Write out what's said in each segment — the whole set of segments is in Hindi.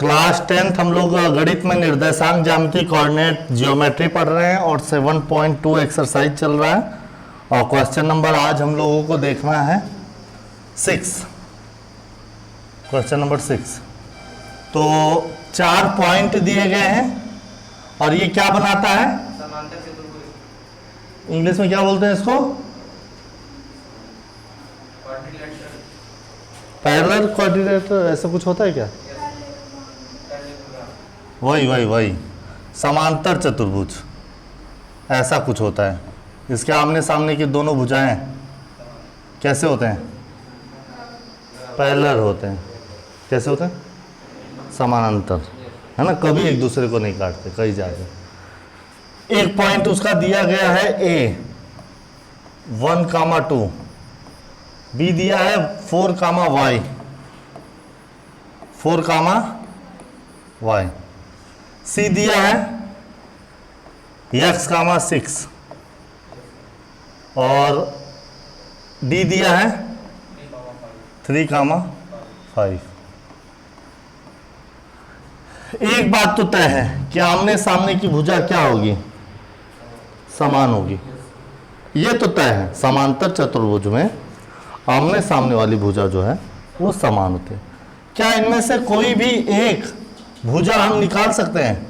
क्लास 10th हम लोग गणित में निर्देशांक ज्यामिति कोऑर्डिनेट जियोमेट्री पढ़ रहे हैं और 7.2 एक्सरसाइज चल रहा है और क्वेश्चन नंबर आज हम लोगों को देखना है 6, क्वेश्चन नंबर 6। तो 4 पॉइंट दिए गए हैं और ये क्या बनाता है, समांतर चतुर्भुज। इंग्लिश में क्या बोलते हैं इसको, पैरेलल क्वाड्रिलेटरल, ऐसा कुछ होता है क्या? वही समांतर चतुर्भुज ऐसा कुछ होता है। इसके आमने सामने की दोनों भुजाएं कैसे होते हैं, पैरेलल होते हैं। कैसे होते हैं, समानांतर, है ना, कभी एक दूसरे को नहीं काटते कहीं जाके। एक पॉइंट उसका दिया गया है ए 1,2, बी दिया है 4,y, 4,y, सी दिया है x,6 और डी दिया है 3,5। एक बात तो तय है कि आमने सामने की भुजा क्या होगी, समान होगी। ये तो तय है, समांतर चतुर्भुज में आमने सामने वाली भुजा जो है वो समान होते हैं। क्या इनमें से कोई भी एक भुजा हम निकाल सकते हैं?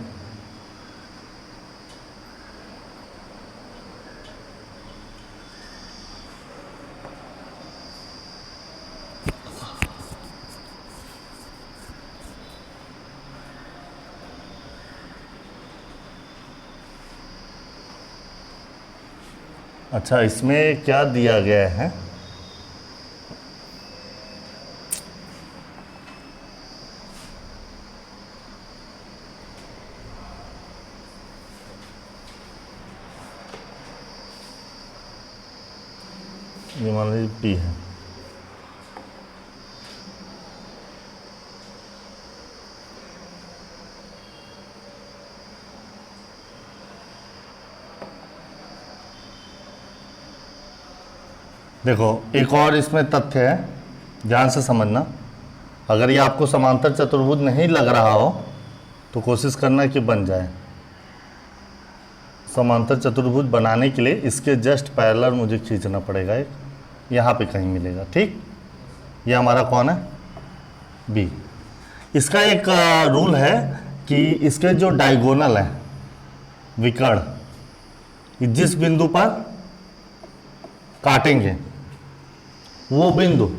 अच्छा, इसमें क्या दिया गया है, ये मान लीजिए पी है, देखो एक और इसमें तथ्य है, ध्यान से समझना। अगर ये आपको समांतर चतुर्भुज नहीं लग रहा हो तो कोशिश करना कि बन जाए। समांतर चतुर्भुज बनाने के लिए इसके जस्ट पैरेलल मुझे खींचना पड़ेगा, एक यहाँ पे कहीं मिलेगा, ठीक। ये हमारा कौन है, बी। इसका एक रूल है कि इसके जो डायगोनल है, विकर्ण, जिस बिंदु पर काटेंगे वो बिंदु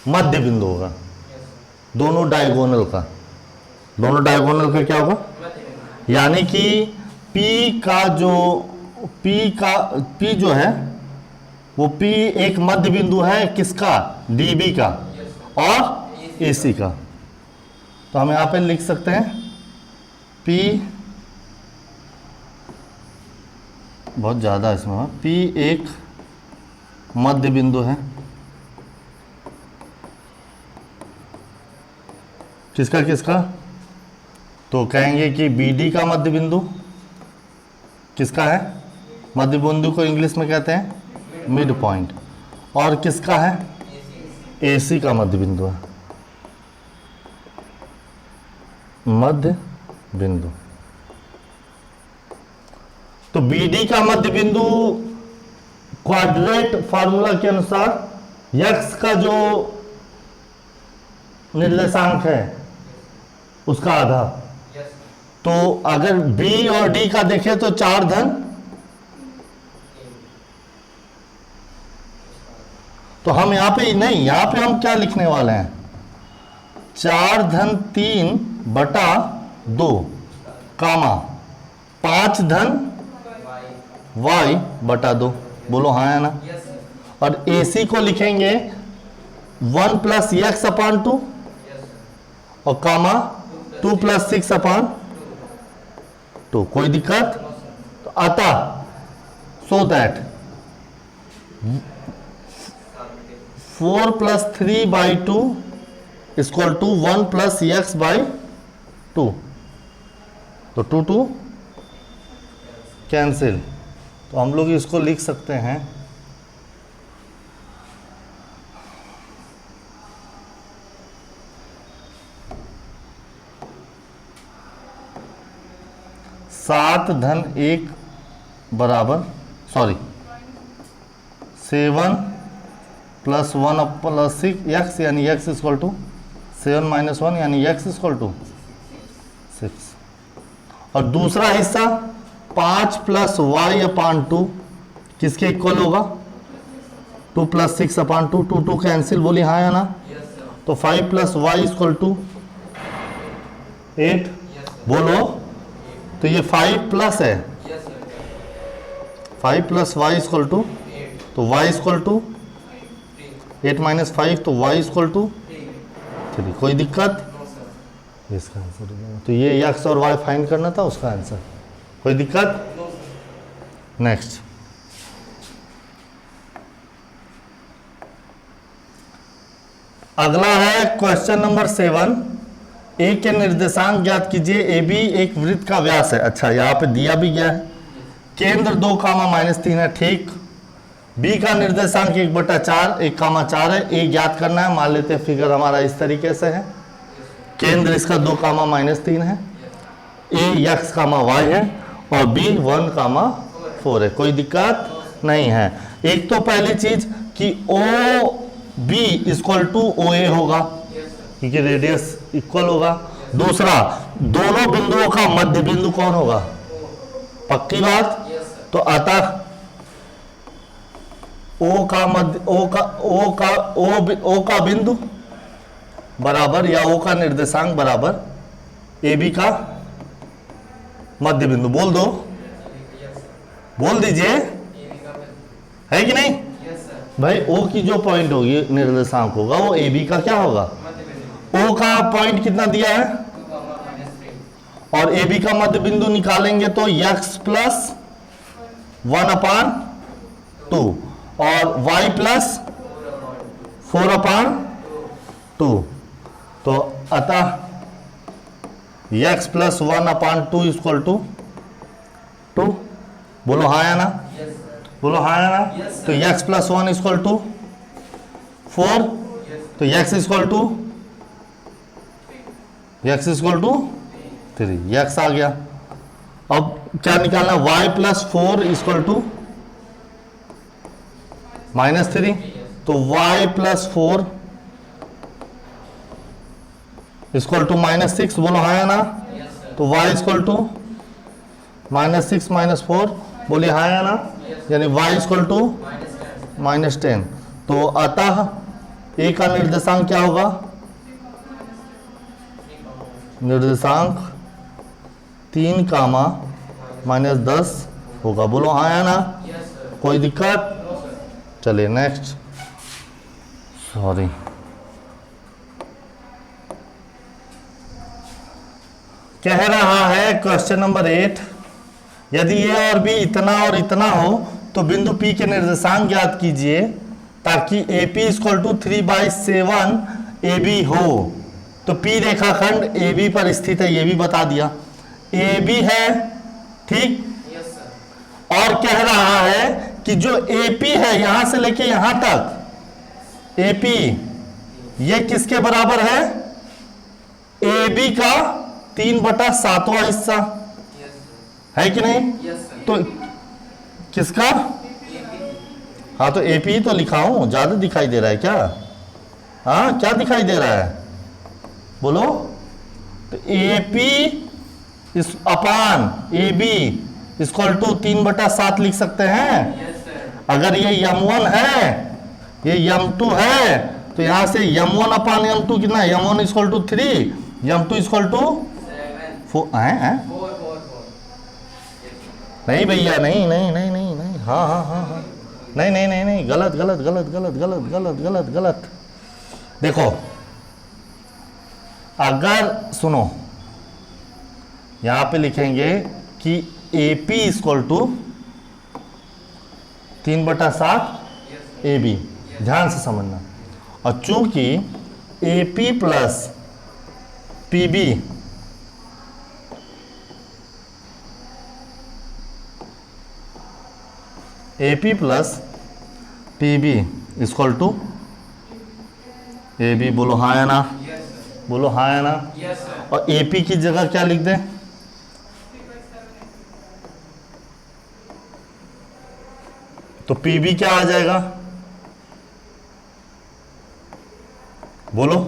मध्य बिंदु होगा दोनों डायगोनल का। दोनों डायगोनल का क्या होगा, यानी कि P जो है वो P एक मध्य बिंदु है किसका, DB का और AC का। तो हम यहां पे लिख सकते हैं P, बहुत ज़्यादा इसमें, P एक मध्य बिंदु है किसका, तो कहेंगे कि BD का मध्य बिंदु किसका है, मध्य बिंदु को इंग्लिश में कहते हैं मिड पॉइंट, और किसका है, AC का मध्य बिंदु है, मध्य बिंदु। तो BD का मध्य बिंदु क्वाड्रेट फार्मूला के अनुसार x का जो निर्देशांक है उसका आधा। तो अगर B और D का देखें तो 4 धन, तो हम यहां पे नहीं, यहां पे हम क्या लिखने वाले हैं, 4 धन 3 बटा 2 कामा 5 धन y बटा 2। बोलो हाँ है ना। और AC को लिखेंगे 1 प्लस x अपान 2 और कामा 2 प्लस 6 अपान 2। कोई दिक्कत? तो अतः so that 4 plus 3 by 2 equal to 1 plus x by 2। तो 2 कैंसिल। तो हम लोग इसको लिख सकते हैं 7 धन 1 बराबर 7 प्लस 1 प्लस 6 एक्स यानी एक्स इक्वल टू 7 माइनस 1 यानी एक्स इक्वल टू 6। और दूसरा हिस्सा 5 प्लस वाई अपान 2 किसके इक्वल होगा? 2 प्लस 6 अपान 2, 2 2 कैंसिल, बोली हाँ या ना? तो 5 प्लस वाई इक्वल टू 8, बोलो। तो ये 5 प्लस है, 5 प्लस वाई इक्वल टू, तो y इक्वल टू 8 माइनस 5, तो y इक्वल टू 3। कोई दिक्कत? इसका आंसर तो ये x और y फाइंड करना था, उसका आंसर। कोई दिक्कत? नेक्स्ट, अगला है क्वेश्चन नंबर 7। ए के निर्देशांक ज्ञात कीजिए। ए बी एक वृत्त का व्यास है। अच्छा, यहाँ पे दिया भी गया है। केंद्र 2, -3 है, ठीक। बी का निर्देशांक 1/4, 1,4 है। ए ज्ञात करना है। मान लेते हैं फिगर हमारा इस तरीके से है। केंद्र इसका 2, है। ए x, y है और बी 1, 4 है। कोई दिक्कत नहीं है। एक तो पहली चीज कि O B equal to O A होगा क्योंकि रेडियस इक्वल होगा। दूसरा, दोनों बिंदुओं का मध्य बिंदु कौन होगा? पक्की बात। तो अतः ओ का मध्य, ओ का बिंदु बराबर या ओ का निर्देशांक बराबर ए बी का मध्य बिंदु। बोल दो, बोल दीजिए, है कि नहीं भाई? ओ की जो पॉइंट होगी, निर्देशांक होगा, वो ए बी का क्या होगा? ओ का पॉइंट कितना दिया है? और ए बी का मध्य बिंदु निकालेंगे तो x प्लस 1/2 और y प्लस 4/2। तो अतः x प्लस 1/2 इक्वल टू 2। बोलो हाँ या ना? बोलो हाँ या ना? तो x प्लस 1 इक्वल टू 4, तो x इक्वल टू 3, x आ गया। अब क्या निकालना? y प्लस 4 इक्वल टू -3, तो y प्लस 4 इक्वल टू -6। बोलो हाँ या ना? तो y इक्वल टू -6 - 4, बोलिए हाँ या ना? यानी y इक्वल टू -10। तो अतः ए का निर्देशांक क्या होगा? निर्देशांक 3, -10 होगा। बोलो हाँ या ना? कोई दिक्कत? चलिए नेक्स्ट। सॉरी, कह रहा है क्वेश्चन नंबर 8, यदि ए और बी इतना और इतना हो तो बिंदु P के निर्देशांक ज्ञात कीजिए ताकि AP इक्वल टू 3/7 AB हो। तो P रेखाखंड AB पर स्थित है, ये भी बता दिया। AB है, ठीक। और कह रहा है कि जो AP है यहां से लेके यहां तक, AP ये किसके बराबर है? AB का 3/7वां हिस्सा है कि नहीं? तो किसका? हाँ, तो AP तो लिखा हूं, ज्यादा दिखाई दे रहा है क्या? हाँ, क्या दिखाई दे रहा है? बोलो। तो AP इस अपान AB इक्वल टू 3/7 लिख सकते हैं। अगर ये M1 है, ये M2 है, तो यहां से M1 अपान M2 कितना है? M1 equal to 3, M2 equal to 4 है? नहीं भैया, नहीं नहीं नहीं नहीं नहीं, हाँ हाँ हाँ हाँ, नहीं नहीं नहीं नहीं, गलत गलत गलत गलत गलत गलत गलत गलत। देखो, अगर सुनो, यहां पे लिखेंगे कि AP इक्वल टू 3/7 AB, ध्यान से समझना। और चूंकि AP plus PB AP plus PB equal to AB, बोलो हाँ या ना? बोलो हाँ या ना? और AP की जगह क्या लिख दें? तो पी बी क्या आ जाएगा, बोलो।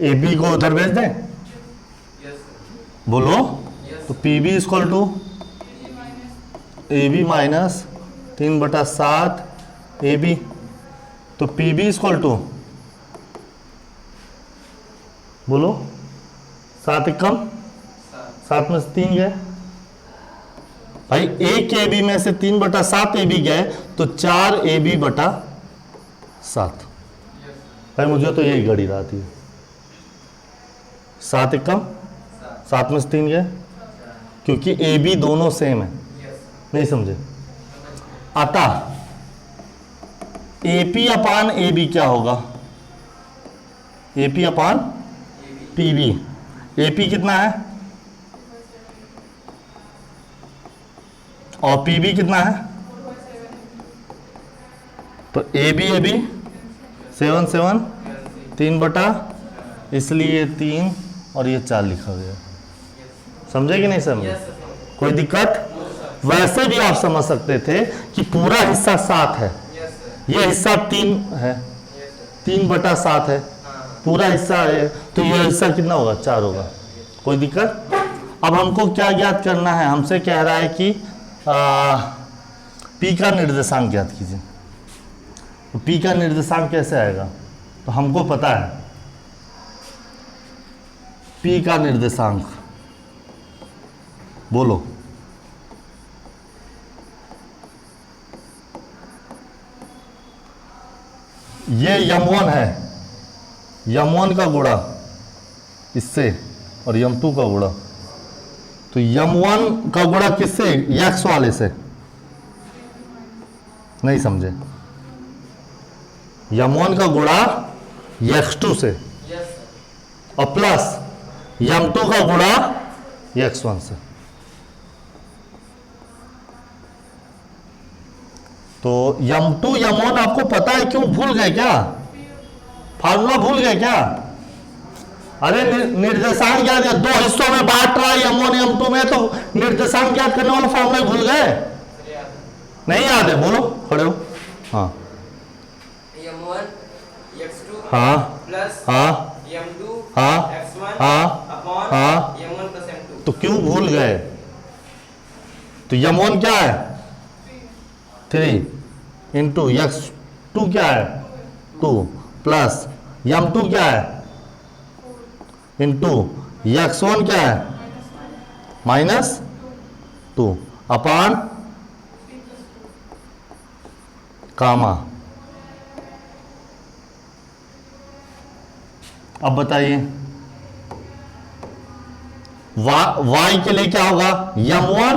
ए बी को उधर भेज दें, यस सर। बोलो। यस तो P B equal to A B minus 3/7 A B. तो पी बी इक्वल टू, बोलो, 7 एकम, 7 में से 3 गए भाई। एक ए बी में से 3/7 ए बी गए तो 4 ए बी बटा 7। भाई मुझे तो यही घड़ी रहा थी। 7 एकम, 7 में से 3 गए, क्योंकि ए बी दोनों सेम है। नहीं समझे? अतः एपी अपान ए बी क्या होगा, एपी अपान पी बी। एपी कितना है और पी बी कितना है, तो ए बी 7 3 बटा, इसलिए 3 और ये 4 लिखा गया। समझे कि नहीं समझे? कोई दिक्कत? वैसे भी आप समझ सकते थे कि पूरा हिस्सा 7 है, ये हिस्सा 3 है, 3/7 है, पूरा हिस्सा है, तो ये हिस्सा कितना होगा, 4 होगा। कोई दिक्कत? अब हमको क्या ज्ञात करना है, हमसे कह रहा है कि पी का निर्देशांक ज्ञात कीजिए। तो पी का निर्देशांक कैसे आएगा, तो हमको पता है पी का निर्देशांक, बोलो। ये यम1 है, यम1 का गुणा इससे और यम2 का गुणा, तो यम1 का गुणा किससे, यक्स वाले से। नहीं समझे? यम1 का गुणा यक्स2 से और प्लस यम2 का गुणा यक्स1 से। तो यम2 यम1 आपको पता है, क्यों भूल गए क्या, फार्मूला भूल गए क्या? अरे निर्देशांक ज्ञात है, 2 हिस्सों में बांट रहा है यम1 यम2 में, तो निर्देशांक ज्ञात करने वाला फार्मूला भूल गए? नहीं याद है, बोलो, खड़े हो। हाँ M1 x2 हाँ प्लस हाँ M2 हाँ x1 हाँ अपॉन हाँ। M1 plus M2। तो क्यों भूल गए? तो यम1 क्या है, 3 इंटू x2 क्या है, 2 प्लस यम2 क्या है, इंटू x1 क्या है, -2 अपान कामा। अब बताइए y के लिए क्या होगा, यम1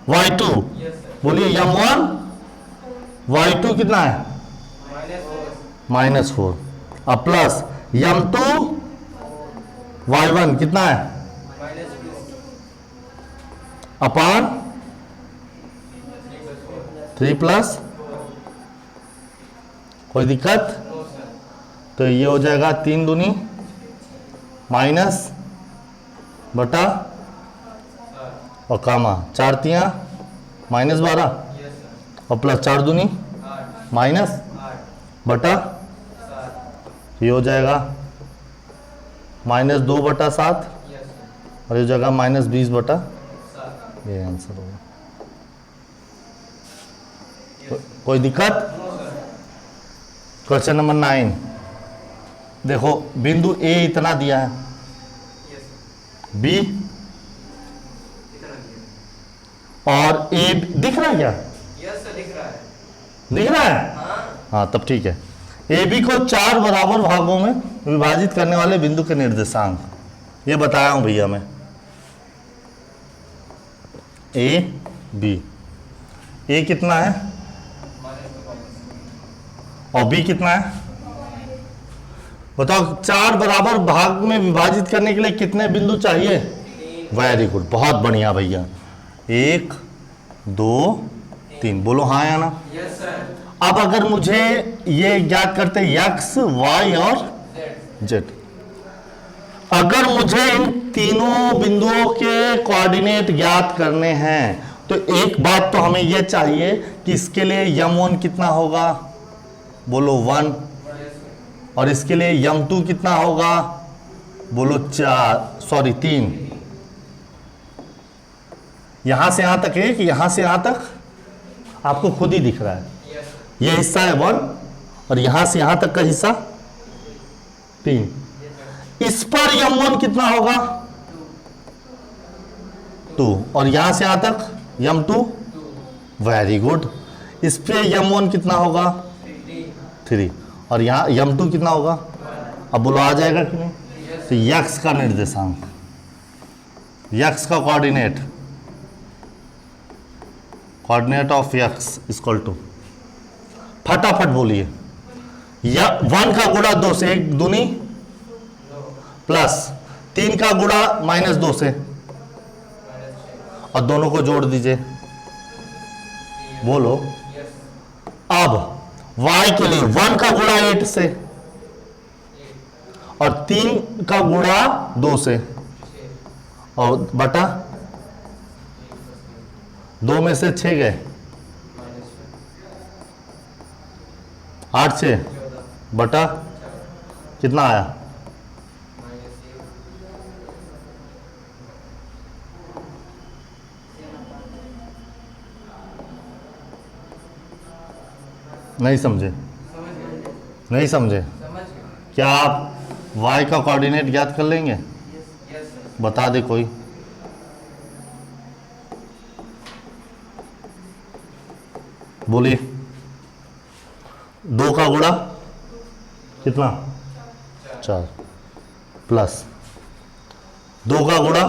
y2, बोलिए यम1 y2 कितना है, -4 अब प्लस यम2 y1 कितना है, अपान 3 प्लस। कोई दिक्कत? तो ये हो जाएगा 3 दूनी माइनस बटा और कामा 4 तियां -12 और प्लस 4 दूनी माइनस बटा, ये हो जाएगा -2/7 और ये हो जाएगा -20/, ये आंसर होगा। कोई दिक्कत? क्वेश्चन नंबर 9 देखो, बिंदु ए इतना दिया है, बी और ए दिख रहा है क्या, यस सर दिख रहा है। दिख रहा है? हाँ तब ठीक है। ए बी को 4 बराबर भागों में विभाजित करने वाले बिंदु के निर्देशांक, ये बताया हूं भैया मैं। ए बी, ए कितना है और बी कितना है, बताओ। 4 बराबर भाग में विभाजित करने के लिए कितने बिंदु चाहिए? वेरी गुड, बहुत बढ़िया भैया। 1 2 3, बोलो हाँ या ना। Yes sir. अब अगर मुझे ये ज्ञात करते x y और z, अगर मुझे इन तीनों बिंदुओं के कोऑर्डिनेट ज्ञात करने हैं तो एक बात तो हमें यह चाहिए कि इसके लिए m1 कितना होगा, बोलो 1, और इसके लिए m2 कितना होगा, बोलो 3। यहां से यहां तक है कि यहां से यहां तक आपको खुद ही दिख रहा है, यह हिस्सा है 1 और यहां से यहां तक का हिस्सा 3। इस पर m1 कितना होगा 2, और यहां से यहां तक m2, वेरी गुड। इस पे m1 कितना होगा 3, और यहां m2 कितना होगा, अब बोलो आ जाएगा कि नहीं। तो x का निर्देशांक, x का coordinate of x equal to, फटाफट बोलिए, 1 का गुणा 2 से 1 दूनी प्लस 3 का गुणा -2 से, और दोनों को जोड़ दीजिए, बोलो। अब y के लिए 1 का गुणा 8 से और 3 का गुणा 2 से, और बटा 2 में से 6 गए, 8 से बटा कितना आया, नहीं समझे, नहीं समझे। क्या आप y का कोऑर्डिनेट ज्ञात कर लेंगे, बता दे कोई। बोलिए, 2 का गुणा कितना 4 प्लस 2 का गुणा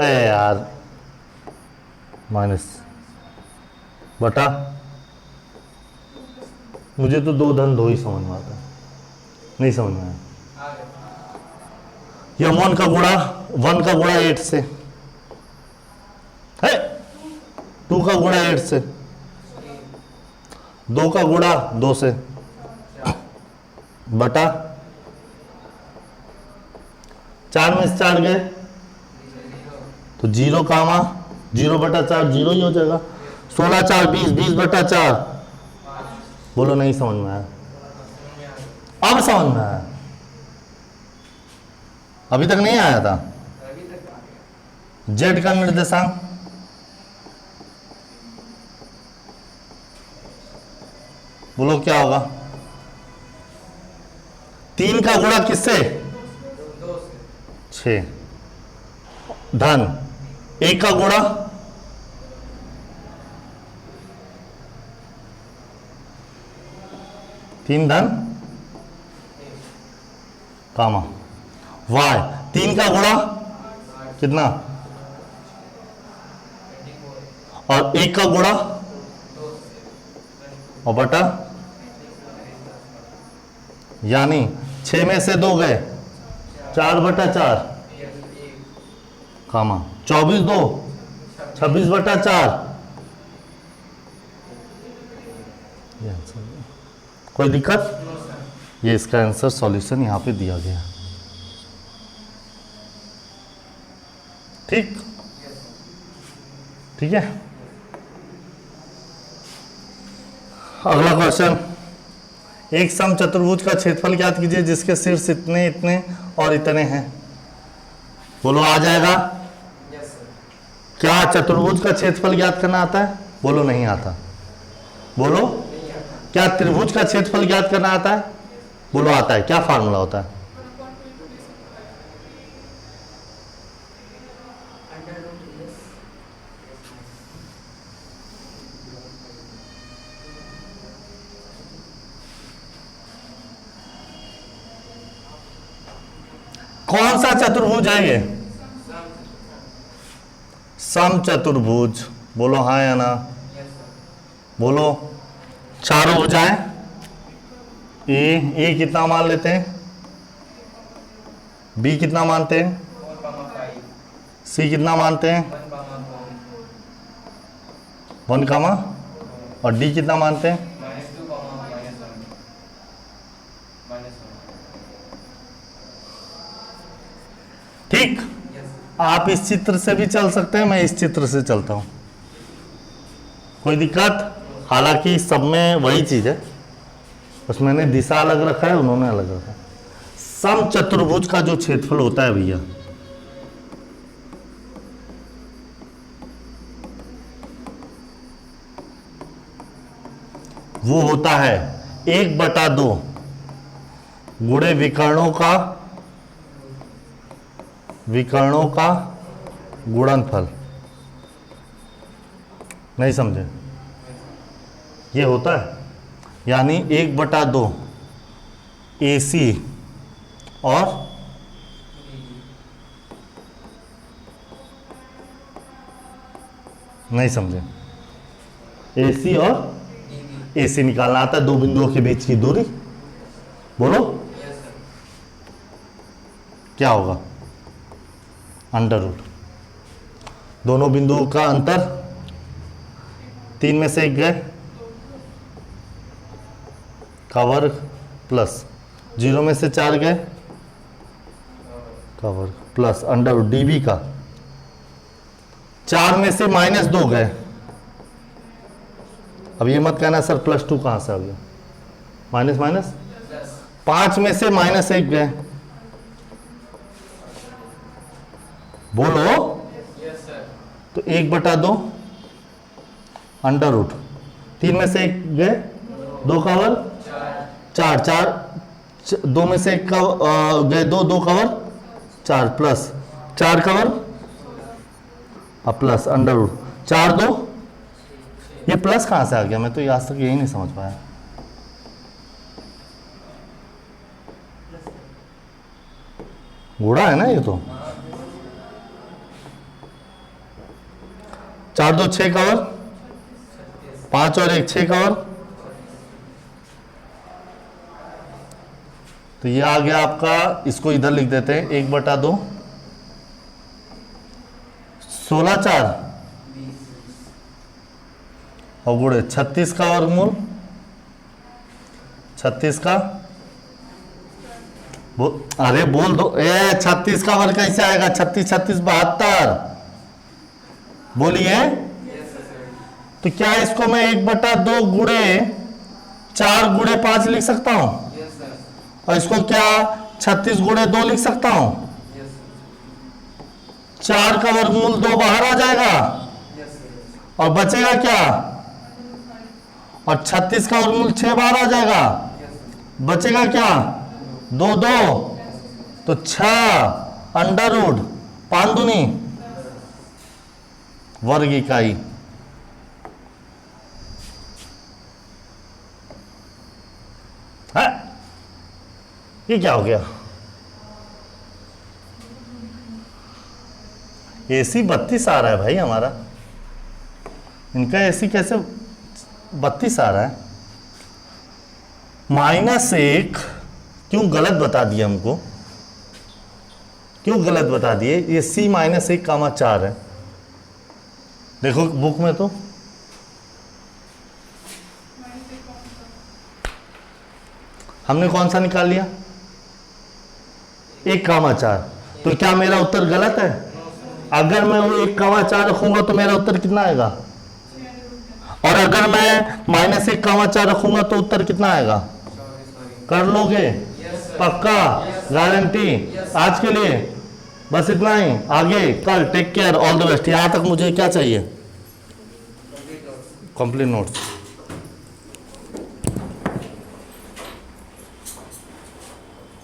यार माइनस बटा, मुझे तो 2 धन 2 ही समझ में आता है, नहीं समझ में आया। यह 1 का गुणा 8 से है, 2 का गुणा 8 से, 2 का गुणा 2 से बटा 4 में से 4 गए तो 0 कामा 0 बटा 4 0 ही हो जाएगा। 16 4 20, 20 बटा 4, बोलो नहीं समझ में आया। अब समझ में आया, अभी तक नहीं आया था। जेड का निर्देशांक बोलो क्या होगा, 3 का गुणा किससे 6 धन 1 का गुणा 3 धन कामा y 3 का गुणा कितना और 1 का गुणा और बटा, यानी 6 में से 2 गए 4 बटा 4 कामा 24 2 26 बटा 4। कोई दिक्कत, ये इसका आंसर सॉल्यूशन यहां पे दिया गया। ठीक ठीक है। अगला क्वेश्चन, एक सम चतुर्भुज का क्षेत्रफल ज्ञात कीजिए जिसके शीर्ष इतने इतने और इतने हैं। बोलो आ जाएगा। क्या चतुर्भुज का क्षेत्रफल ज्ञात करना आता है, बोलो नहीं आता। बोलो क्या त्रिभुज का क्षेत्रफल ज्ञात करना आता है, बोलो आता है। क्या फार्मूला होता है, कौन सा चतुर्भुज है ये, सम चतुर्भुज। बोलो हाँ या ना, बोलो। चारों भुजाएं ए कितना मान लेते हैं, बी कितना मानते हैं, सी कितना मानते हैं 1 कामा, और डी कितना मानते हैं ठीक। आप इस चित्र से भी चल सकते हैं, मैं इस चित्र से चलता हूं। कोई दिक्कत? हालांकि सब में वही चीज है, बस मैंने दिशा अलग रखा है, उन्होंने अलग रखा है। समचतुर्भुज का जो क्षेत्रफल होता है भैया, वो होता है 1/2 गुणे विकर्णों का गुणनफल। नहीं समझे? ये होता है, यानी 1/2 AC और नहीं समझे? AC और AC निकालना आता है, दो बिंदुओं के बीच की दूरी। बोलो क्या होगा? अंडर रूट दोनों बिंदुओं का अंतर, 3 में से 1 गए का वर्ग प्लस 0 में से 4 गए का वर्ग प्लस अंडर रूट dv का, 4 में से -2 गए। अब ये मत कहना सर +2 कहां से आ गया, माइनस माइनस। 5 में से -1 गए, बोलो तो 1/2 अंडर रूट, 3 में से 1 गए, 2 का वर्ग 4, 2 में से 1 का गए 2 का वर्ग 4 प्लस 4 का वर्ग प्लस अंडर रूट 4 2, ये प्लस कहां से आ गया? मैं तो ये आज तक यही नहीं समझ पाया। गुणा है ना ये तो, 4 2 6 का वर्ग, 5 और 1 6 का वर्ग, तो ये आ गया आपका, इसको इधर लिख देते हैं 1/2 16 4 और गुणे 36 का वर्गमूल, 36 का अरे बोल दो, 36 का वर्ग कैसे आएगा? 36 36 72, बोलिए। तो क्या इसको मैं 1/2 गुणे 4 गुणे 5 लिख सकता हूं? और इसको क्या 36 गुणे 2 लिख सकता हूं? 4 का वर्गमूल 2 बाहर आ जाएगा और बचेगा क्या? और 36 का वर्गमूल 6 बाहर आ जाएगा, बचेगा क्या? 2 2, तो 6 अंडर रूट 5 दूनी वर्ग इकाई। है ये क्या हो गया? AC 32 आ रहा है भाई हमारा, इनका AC कैसे 32 आ रहा है? -1 क्यों गलत बता दिए हमको? क्यों गलत बता दिए? ये C -1, 4 है, देखो बुक में तो हमने कौन सा निकाल लिया? 1, 4। तो क्या मेरा उत्तर गलत है? अगर मैं वो 1, 4 रखूंगा तो मेरा उत्तर कितना आएगा? और अगर मैं -1, 4 रखूंगा तो उत्तर कितना आएगा? कर लोगे? पक्का? गारंटी? आज के लिए बस इतना ही, आगे कल। Take care, all the best. यहां तक मुझे क्या चाहिए? Complete notes.